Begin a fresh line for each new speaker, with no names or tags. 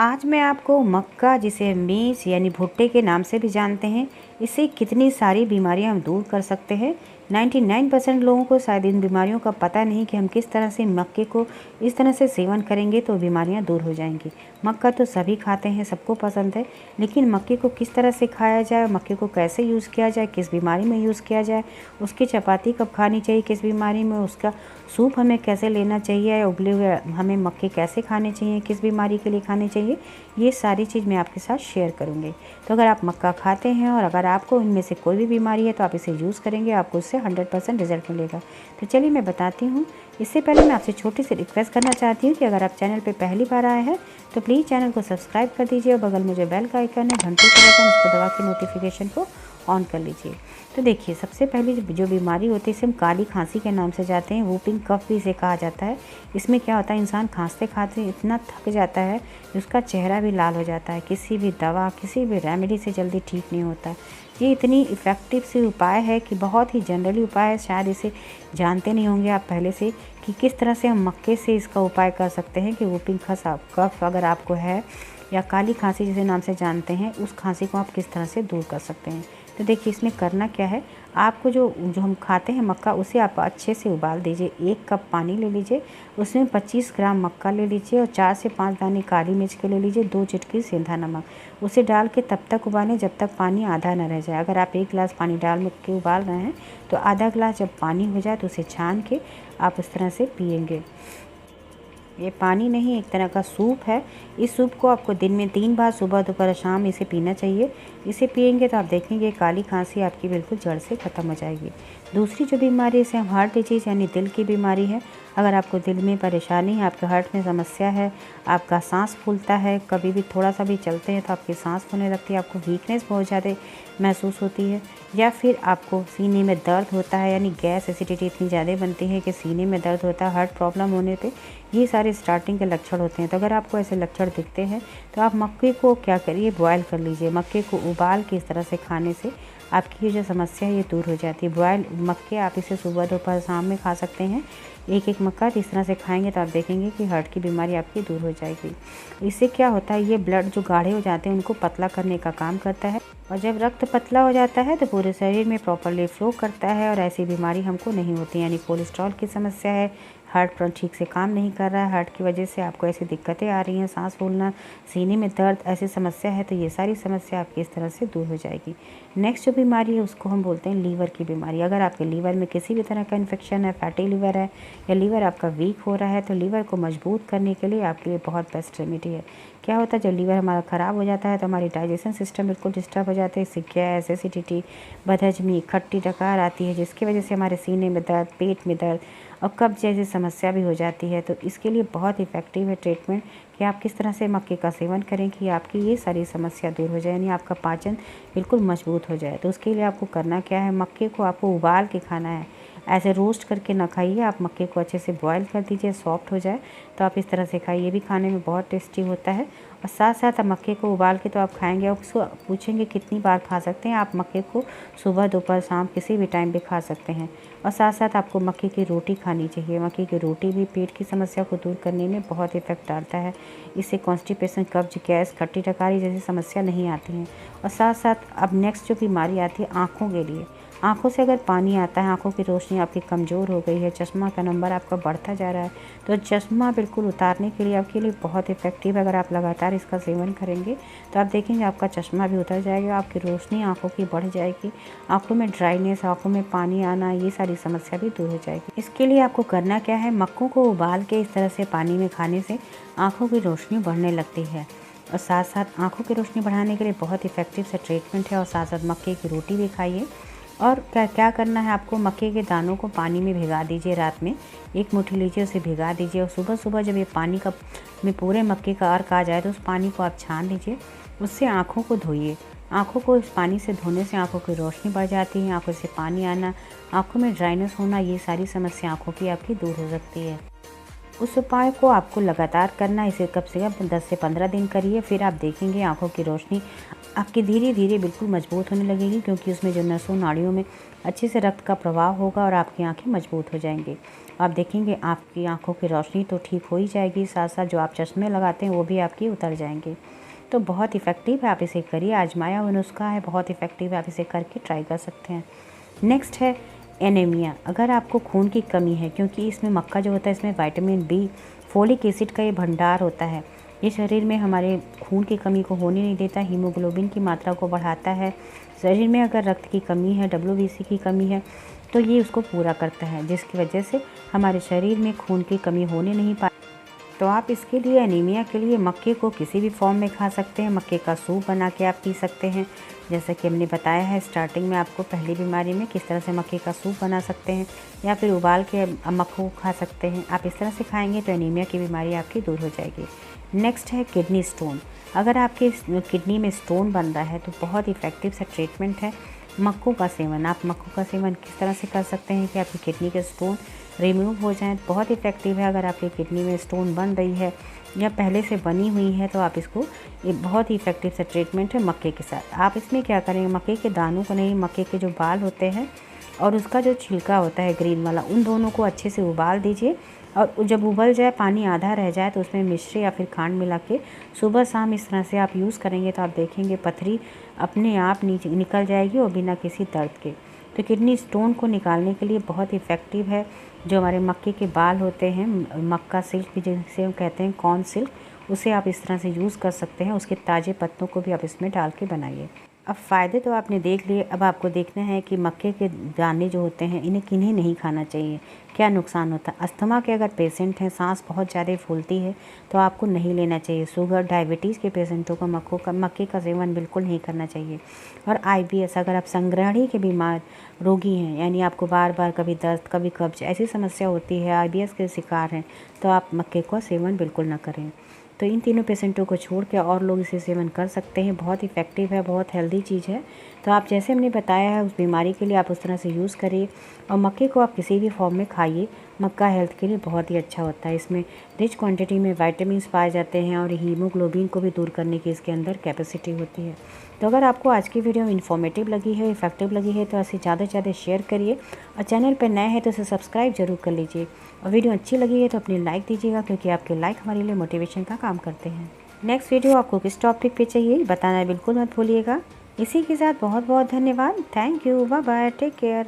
आज मैं आपको मक्का, जिसे मेज़ यानी भुट्टे के नाम से भी जानते हैं, इससे कितनी सारी बीमारियां हम दूर कर सकते हैं। 99% लोगों को शायद इन बीमारियों का पता नहीं कि हम किस तरह से मक्के को इस तरह से सेवन करेंगे तो बीमारियां दूर हो जाएंगी। मक्का तो सभी खाते हैं, सबको पसंद है, लेकिन मक्के को किस तरह से खाया जाए, मक्के को कैसे यूज़ किया जाए, किस बीमारी में यूज़ किया जाए, उसकी चपाती कब खानी चाहिए, किस बीमारी में, उसका सूप हमें कैसे लेना चाहिए, उबले हुए हमें मक्के कैसे खाने चाहिए, किस बीमारी के लिए खाने चाहिए, ये सारी चीज़ मैं आपके साथ शेयर करूँगी। तो अगर आप मक्का खाते हैं और अगर आपको इनमें से कोई भी बीमारी है तो आप इसे यूज़ करेंगे, आपको इससे 100% रिजल्ट मिलेगा। तो चलिए मैं बताती हूँ। इससे पहले मैं आपसे छोटी सी रिक्वेस्ट करना चाहती हूँ कि अगर आप चैनल पर पहली बार आए हैं तो प्लीज़ चैनल को सब्सक्राइब कर दीजिए और बगल में जो बेल का आइकन है, घंटी का बटन, उसको दबा के नोटिफिकेशन को ऑन कर लीजिए। तो देखिए, सबसे पहली जो बीमारी होती है इसे हम काली खांसी के नाम से जाते हैं, वूपिंग कफ भी इसे कहा जाता है। इसमें क्या होता है, इंसान खांसते खांसते इतना थक जाता है कि उसका चेहरा भी लाल हो जाता है, किसी भी दवा, किसी भी रेमेडी से जल्दी ठीक नहीं होता। ये इतनी इफ़ेक्टिव सी उपाय है कि बहुत ही जनरली उपाय है, शायद इसे जानते नहीं होंगे आप पहले से कि किस तरह से हम मक्के से इसका उपाय कर सकते हैं कि वूपिंग कफ अगर आपको है या काली खांसी जिसे नाम से जानते हैं, उस खांसी को आप किस तरह से दूर कर सकते हैं। तो देखिए, इसमें करना क्या है, आपको जो हम खाते हैं मक्का, उसे आप अच्छे से उबाल दीजिए। 1 कप पानी ले लीजिए, उसमें 25 ग्राम मक्का ले लीजिए और 4 से 5 दाने काली मिर्च के ले लीजिए, 2 चिटकी सेंधा नमक। उसे डाल के तब तक उबालें जब तक पानी आधा न रह जाए। अगर आप 1 गिलास पानी डाल के उबाल रहे हैं तो आधा गिलास जब पानी हो जाए तो उसे छान के आप उस तरह से पिएंगे। ये पानी नहीं, एक तरह का सूप है। इस सूप को आपको दिन में 3 बार, सुबह, दोपहर, शाम इसे पीना चाहिए। इसे पिएंगे तो आप देखेंगे काली खांसी आपकी बिल्कुल जड़ से ख़त्म हो जाएगी। दूसरी जो बीमारी इसे हम हार्ट डिजीज़ यानी दिल की बीमारी है। अगर आपको दिल में परेशानी है, आपके हार्ट में समस्या है, आपका सांस फूलता है, कभी भी थोड़ा सा भी चलते हैं तो आपकी सांस फूलने लगती है, आपको वीकनेस बहुत ज़्यादा महसूस होती है, या फिर आपको सीने में दर्द होता है, यानी गैस एसिडिटी इतनी ज़्यादा बनती है कि सीने में दर्द होता है, हार्ट प्रॉब्लम होने पे, ये सारे स्टार्टिंग के लक्षण होते हैं। तो अगर आपको ऐसे लक्षण दिखते हैं तो आप मक्के को क्या करिए, बॉयल कर लीजिए। मक्के को उबाल के इस तरह से खाने से आपकी ये जो समस्या है ये दूर हो जाती है। बॉयल मक्के आप इसे सुबह, दोपहर, शाम में खा सकते हैं। एक मक्का इस तरह से खाएंगे तो आप देखेंगे कि हार्ट की बीमारी आपकी दूर हो जाएगी। इससे क्या होता है, ये ब्लड जो गाढ़े हो जाते हैं उनको पतला करने का काम करता है, और जब रक्त पतला हो जाता है तो पूरे शरीर में प्रॉपरली फ्लो करता है और ऐसी बीमारी हमको नहीं होती। यानी कोलेस्ट्रॉल की समस्या है, हार्ट ठीक से काम नहीं कर रहा है, हार्ट की वजह से आपको ऐसी दिक्कतें आ रही हैं, सांस फूलना, सीने में दर्द, ऐसी समस्या है, तो ये सारी समस्या आपकी इस तरह से दूर हो जाएगी। नेक्स्ट जो बीमारी है उसको हम बोलते हैं लीवर की बीमारी। अगर आपके लीवर में किसी भी तरह का इन्फेक्शन है, फैटी लीवर है या लीवर आपका वीक हो रहा है, तो लीवर को मजबूत करने के लिए आपके लिए बहुत बेस्ट रेमेडी है। क्या होता है, जब लीवर हमारा ख़राब हो जाता है तो हमारी डाइजेशन सिस्टम बिल्कुल डिस्टर्ब हो जाते हैं। इससे गैस, एसिडिटी, बदहजमी, खट्टी डकार आती है, जिसकी वजह से हमारे सीने में दर्द, पेट में दर्द और कब्ज जैसी समस्या भी हो जाती है। तो इसके लिए बहुत इफ़ेक्टिव है ट्रीटमेंट कि आप किस तरह से मक्के का सेवन करें कि आपकी ये सारी समस्या दूर हो जाए, यानी आपका पाचन बिल्कुल मजबूत हो जाए। तो उसके लिए आपको करना क्या है, मक्के को आपको उबाल के खाना है, ऐसे रोस्ट करके ना खाइए। आप मक्के को अच्छे से बॉयल कर दीजिए, सॉफ्ट हो जाए तो आप इस तरह से खाइए, ये भी खाने में बहुत टेस्टी होता है। और साथ साथ आप मक्के को उबाल के तो आप खाएंगे, और उसको पूछेंगे कितनी बार खा सकते हैं। आप मक्के को सुबह, दोपहर, शाम किसी भी टाइम पे खा सकते हैं। और साथ साथ आपको मक्के की रोटी खानी चाहिए। मक्के की रोटी भी पेट की समस्या को दूर करने में बहुत इफेक्ट डालता है। इससे कॉन्स्टिपेशन, कब्ज, गैस, खट्टी डकारी जैसी समस्या नहीं आती हैं। और साथ साथ अब नेक्स्ट जो बीमारी आती है आँखों के लिए, आँखों से अगर पानी आता है, आँखों की रोशनी आपकी कमज़ोर हो गई है, चश्मा का नंबर आपका बढ़ता जा रहा है, तो चश्मा बिल्कुल उतारने के लिए आपके लिए बहुत इफ़ेक्टिव है। अगर आप लगातार इसका सेवन करेंगे तो आप देखेंगे आपका चश्मा भी उतर जाएगा, आपकी रोशनी आँखों की बढ़ जाएगी, आँखों में ड्राइनेस, आँखों में पानी आना, ये सारी समस्या भी दूर हो जाएगी। इसके लिए आपको करना क्या है, मक्कों को उबाल के इस तरह से पानी में खाने से आँखों की रोशनी बढ़ने लगती है। और साथ साथ आँखों की रोशनी बढ़ाने के लिए बहुत इफ़ेक्टिव सा ट्रीटमेंट है। और साथ साथ मक्के की रोटी भी खाइए। और क्या करना है, आपको मक्के के दानों को पानी में भिगा दीजिए। रात में 1 मुट्ठी लीजिए, उसे भिगा दीजिए, और सुबह सुबह जब ये पानी का में पूरे मक्के का अर्क आ जाए तो उस पानी को आप छान लीजिए, उससे आँखों को धोइए। आँखों को इस पानी से धोने से आँखों की रोशनी बढ़ जाती है, आँखों से पानी आना, आँखों में ड्राइनेस होना, ये सारी समस्या आँखों की आपकी दूर हो सकती है। उस उपाय को आपको लगातार करना, इसे कम से कम 10 से 15 दिन करिए, फिर आप देखेंगे आँखों की रोशनी आपकी धीरे धीरे बिल्कुल मजबूत होने लगेगी, क्योंकि उसमें जो नसों नाड़ियों में अच्छे से रक्त का प्रवाह होगा और आपकी आंखें मजबूत हो जाएंगी। आप देखेंगे आपकी आंखों की रोशनी तो ठीक हो ही जाएगी, साथ साथ जो आप चश्मे लगाते हैं वो भी आपकी उतर जाएंगे। तो बहुत इफ़ेक्टिव है, आप इसे करिए, आजमाया हुआ नुस्खा है, बहुत इफ़ेक्टिव है, आप इसे करके ट्राई कर सकते हैं। नेक्स्ट है एनीमिया। अगर आपको खून की कमी है, क्योंकि इसमें मक्का जो होता है इसमें विटामिन बी, फोलिक एसिड का ये भंडार होता है। ये शरीर में हमारे खून की कमी को होने नहीं देता, हीमोग्लोबिन की मात्रा को बढ़ाता है। शरीर में अगर रक्त की कमी है, WBC की कमी है, तो ये उसको पूरा करता है, जिसकी वजह से हमारे शरीर में खून की कमी होने नहीं पाती। तो आप इसके लिए एनीमिया के लिए मक्के को किसी भी फॉर्म में खा सकते हैं। मक्के का सूप बना के आप पी सकते हैं, जैसा कि हमने बताया है स्टार्टिंग में आपको पहली बीमारी में किस तरह से मक्के का सूप बना सकते हैं, या फिर उबाल के मक्खों को खा सकते हैं। आप इस तरह से खाएंगे तो एनीमिया की बीमारी आपकी दूर हो जाएगी। नेक्स्ट है किडनी स्टोन। अगर आपके किडनी में स्टोन बन रहा है तो बहुत इफ़ेक्टिव सा ट्रीटमेंट है मक्खों का सेवन। आप मक्खों का सेवन किस तरह से कर सकते हैं कि आपकी किडनी के स्टोन रिमूव हो जाएं। बहुत इफ़ेक्टिव है। अगर आपकी किडनी में स्टोन बन रही है या पहले से बनी हुई है तो आप इसको, ये बहुत ही इफ़ेक्टिव सा ट्रीटमेंट है मक्के के साथ। आप इसमें क्या करेंगे, मक्के के दानों को नहीं, मक्के के जो बाल होते हैं और उसका जो छिलका होता है ग्रीन वाला, उन दोनों को अच्छे से उबाल दीजिए, और जब उबल जाए, पानी आधा रह जाए, तो उसमें मिश्री या फिर खांड मिला के सुबह शाम इस तरह से आप यूज़ करेंगे तो आप देखेंगे पथरी अपने आप नीचे निकल जाएगी और बिना किसी दर्द के। तो किडनी स्टोन को निकालने के लिए बहुत इफ़ेक्टिव है। जो हमारे मक्के के बाल होते हैं, मक्का सिल्क भी जिसे हम कहते हैं, कॉर्न सिल्क, उसे आप इस तरह से यूज़ कर सकते हैं। उसके ताज़े पत्तों को भी आप इसमें डाल के बनाइए। अब फ़ायदे तो आपने देख लिए, अब आपको देखना है कि मक्के के दाने जो होते हैं इन्हें किन्हें नहीं खाना चाहिए, क्या नुकसान होता है। अस्थमा के अगर पेशेंट हैं, सांस बहुत ज़्यादा फूलती है तो आपको नहीं लेना चाहिए। शुगर, डायबिटीज़ के पेशेंटों को मक्के का सेवन बिल्कुल नहीं करना चाहिए। और IBS, अगर आप संग्रहणी के बीमार रोगी हैं, यानी आपको बार बार कभी दर्द कभी कब्ज ऐसी समस्या होती है, IBS के शिकार हैं, तो आप मक्के का सेवन बिल्कुल ना करें। तो इन तीनों पेशेंटों को छोड़ के और लोग इसे सेवन कर सकते हैं। बहुत इफ़ेक्टिव है, बहुत हेल्दी चीज़ है। तो आप जैसे हमने बताया है उस बीमारी के लिए आप उस तरह से यूज़ करिए, और मक्के को आप किसी भी फॉर्म में खाइए। मक्का हेल्थ के लिए बहुत ही अच्छा होता है। इसमें रिच क्वांटिटी में विटामिन्स पाए जाते हैं और हीमोग्लोबिन को भी दूर करने की इसके अंदर कैपेसिटी होती है। तो अगर आपको आज की वीडियो इन्फॉर्मेटिव लगी है, इफेक्टिव लगी है, तो ऐसे ज़्यादा से ज़्यादा शेयर करिए, और चैनल पर नए हैं तो इसे सब्सक्राइब जरूर कर लीजिए। और वीडियो अच्छी लगी है तो अपनी लाइक दीजिएगा, क्योंकि आपके लाइक हमारे लिए मोटिवेशन का काम करते हैं। नेक्स्ट वीडियो आपको किस टॉपिक पे चाहिए बताना बिल्कुल मत भूलिएगा। इसी के साथ बहुत बहुत धन्यवाद। Thank you, bye bye, take care.